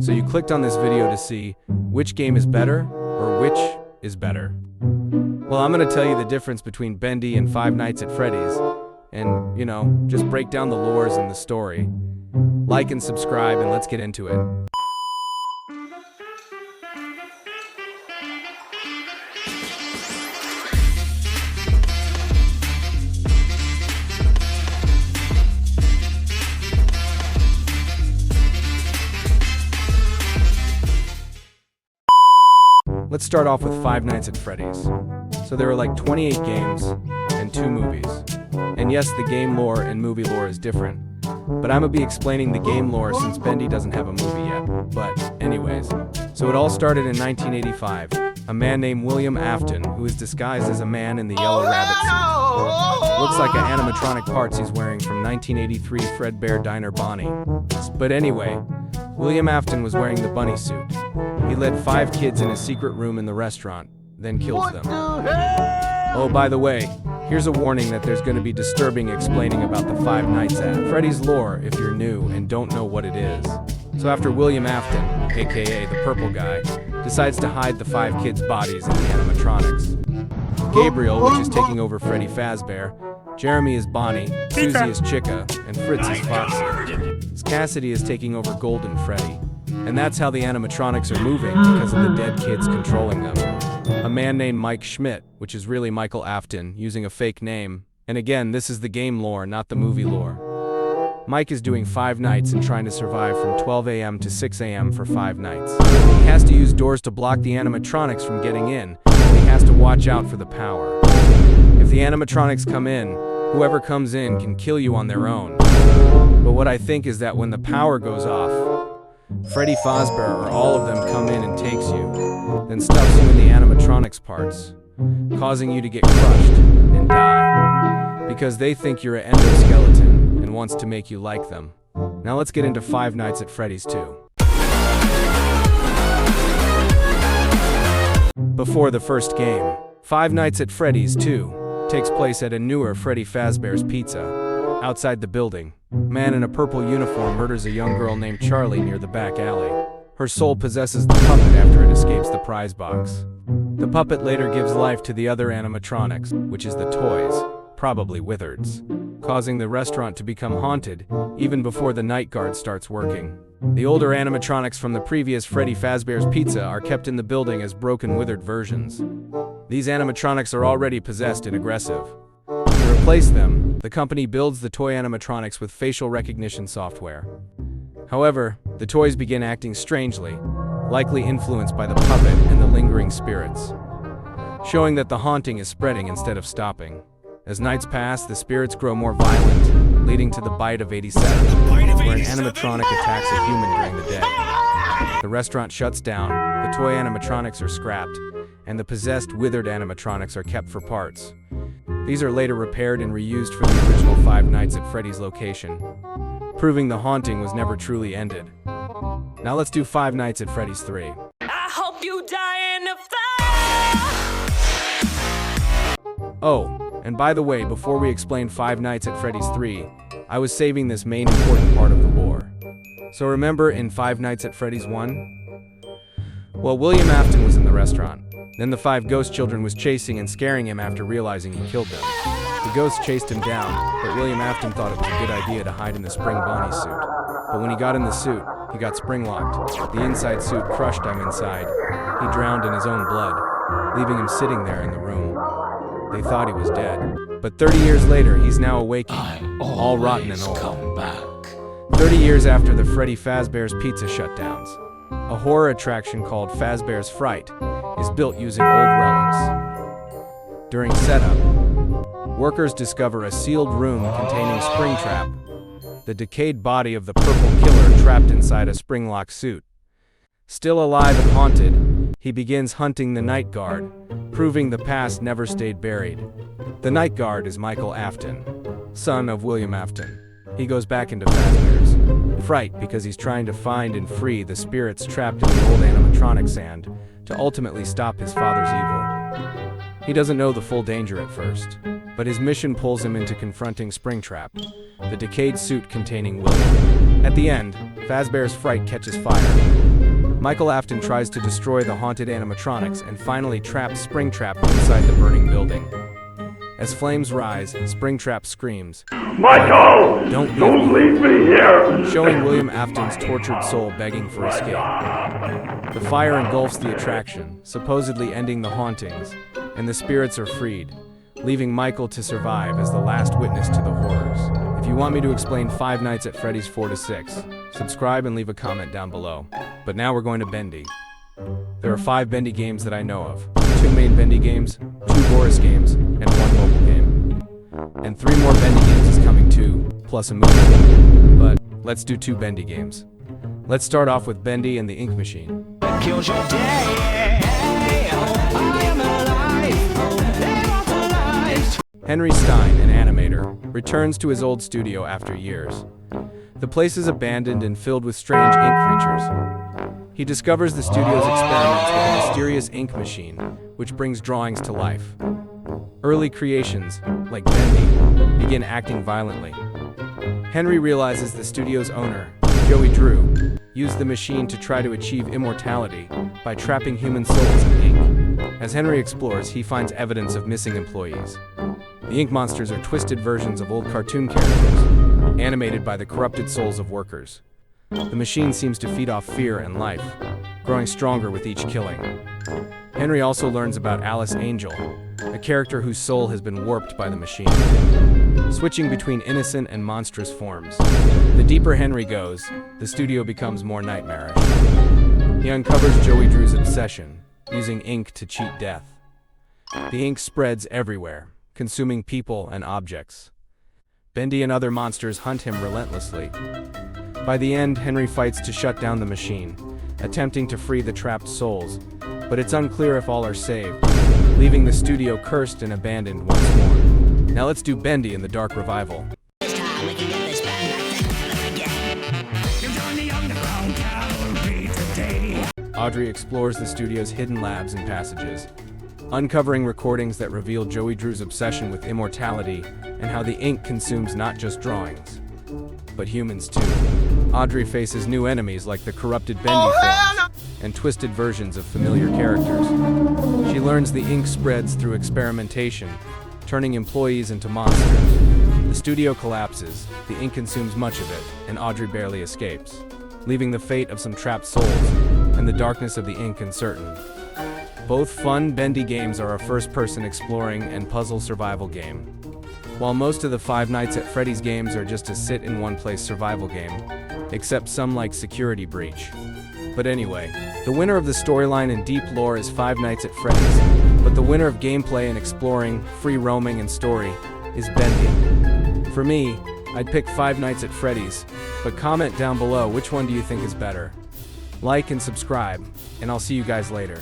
So you clicked on this video to see which game is better or which is better. Well, I'm gonna tell you the difference between Bendy and Five Nights at Freddy's and, just break down the lores and the story. Like and subscribe and let's get into it. Let's start off with Five Nights at Freddy's. So there are like 28 games and 2 movies. And yes, the game lore and movie lore is different. But I'm gonna be explaining the game lore since Bendy doesn't have a movie yet. But anyways, so it all started in 1985. A man named William Afton, who is disguised as a man in the yellow rabbit suit. Looks like an animatronic parts he's wearing from 1983 Fredbear Diner Bonnie. But anyway, William Afton was wearing the bunny suit. He led 5 kids in a secret room in the restaurant, then kills them. Oh, by the way, here's a warning that there's going to be disturbing explaining about the Five Nights at Freddy's lore if you're new and don't know what it is. So after William Afton, aka the purple guy, decides to hide the 5 kids' bodies in the animatronics. Gabriel, which is taking over Freddy Fazbear, Jeremy is Bonnie, Susie is Chica, and Fritz is Foxy. Cassidy is taking over Golden Freddy. And that's how the animatronics are moving because of the dead kids controlling them. A man named Mike Schmidt, which is really Michael Afton, using a fake name. And again, this is the game lore, not the movie lore. Mike is doing 5 nights and trying to survive from 12 a.m. to 6 a.m. for 5 nights. He has to use doors to block the animatronics from getting in, and he has to watch out for the power. If the animatronics come in, whoever comes in can kill you on their own. But what I think is that when the power goes off, Freddy Fazbear or all of them come in and takes you, then stuffs you in the animatronics parts, causing you to get crushed and die, because they think you're an endoskeleton and wants to make you like them. Now let's get into Five Nights at Freddy's 2. Before the first game, Five Nights at Freddy's 2 takes place at a newer Freddy Fazbear's Pizza. Outside the building, a man in a purple uniform murders a young girl named Charlie near the back alley. Her soul possesses the puppet after it escapes the prize box. The puppet later gives life to the other animatronics, which is the toys, probably Wizards, causing the restaurant to become haunted even before the night guard starts working. The older animatronics from the previous Freddy Fazbear's Pizza are kept in the building as broken withered versions. These animatronics are already possessed and aggressive. To replace them, the company builds the toy animatronics with facial recognition software. However, the toys begin acting strangely, likely influenced by the puppet and the lingering spirits, showing that the haunting is spreading instead of stopping. As nights pass, the spirits grow more violent, leading to the Bite of 87, where an animatronic attacks a human during the day. The restaurant shuts down, the toy animatronics are scrapped, and the possessed withered animatronics are kept for parts. These are later repaired and reused for the original Five Nights at Freddy's location, proving the haunting was never truly ended. Now let's do Five Nights at Freddy's 3. I hope you die in a fire! Oh, and by the way, before we explain Five Nights at Freddy's 3, I was saving this main important part of the lore. So remember in Five Nights at Freddy's 1? Well, William Afton was in the restaurant. Then the 5 ghost children was chasing and scaring him after realizing he killed them. The ghosts chased him down, but William Afton thought it was a good idea to hide in the Spring Bonnie suit. But when he got in the suit, he got spring-locked. The inside suit crushed him inside. He drowned in his own blood, leaving him sitting there in the room. They thought he was dead. But 30 years later, he's now awakened, all rotten and old. Come back. 30 years after the Freddy Fazbear's Pizza shutdowns, a horror attraction called Fazbear's Fright is built using old relics. During setup, workers discover a sealed room containing Springtrap, the decayed body of the purple killer trapped inside a spring-lock suit. Still alive and haunted, he begins hunting the night guard, proving the past never stayed buried. The night guard is Michael Afton, son of William Afton. He goes back into Fazbear's Fright because he's trying to find and free the spirits trapped in the old animatronic sand to ultimately stop his father's evil. He doesn't know the full danger at first, but his mission pulls him into confronting Springtrap, the decayed suit containing William. At the end, Fazbear's fright catches fire. Michael Afton tries to destroy the haunted animatronics and finally traps Springtrap inside the burning building. As flames rise, Springtrap screams, Michael! Don't Leave me here! showing William Afton's tortured soul begging for escape. The fire engulfs the attraction, supposedly ending the hauntings, and the spirits are freed, leaving Michael to survive as the last witness to the horrors. If you want me to explain Five Nights at Freddy's 4 to 6, subscribe and leave a comment down below. But now we're going to Bendy. There are 5 Bendy games that I know of. 2 main Bendy games, 2 Boris games, and 1 mobile game. And 3 more Bendy games is coming too, plus a movie. But let's do 2 Bendy games. Let's start off with Bendy and the Ink Machine. Kills your day. I am alive. Henry Stein, an animator, returns to his old studio after years. The place is abandoned and filled with strange ink creatures. He discovers the studio's experiments with a mysterious ink machine, which brings drawings to life. Early creations, like Bendy, begin acting violently. Henry realizes the studio's owner, Joey Drew, used the machine to try to achieve immortality by trapping human souls in ink. As Henry explores, he finds evidence of missing employees. The ink monsters are twisted versions of old cartoon characters, animated by the corrupted souls of workers. The machine seems to feed off fear and life, growing stronger with each killing. Henry also learns about Alice Angel, a character whose soul has been warped by the machine, switching between innocent and monstrous forms. The deeper Henry goes, the studio becomes more nightmarish. He uncovers Joey Drew's obsession, using ink to cheat death. The ink spreads everywhere, consuming people and objects. Bendy and other monsters hunt him relentlessly. By the end, Henry fights to shut down the machine, attempting to free the trapped souls, but it's unclear if all are saved, leaving the studio cursed and abandoned once more. Now let's do Bendy in the Dark Revival. This time we can get this band back together again. You join the underground cavalry today. Audrey explores the studio's hidden labs and passages, uncovering recordings that reveal Joey Drew's obsession with immortality and how the ink consumes not just drawings, but humans too. Audrey faces new enemies like the corrupted Bendy forms and twisted versions of familiar characters. She learns the ink spreads through experimentation, turning employees into monsters. The studio collapses, the ink consumes much of it, and Audrey barely escapes, leaving the fate of some trapped souls and the darkness of the ink uncertain. Both fun Bendy games are a first-person exploring and puzzle survival game. While most of the Five Nights at Freddy's games are just a sit-in-one-place survival game, except some like Security Breach. But anyway, the winner of the storyline and deep lore is Five Nights at Freddy's, but the winner of gameplay and exploring, free roaming, and story is Bendy. For me, I'd pick Five Nights at Freddy's, but comment down below which one do you think is better. Like and subscribe, and I'll see you guys later.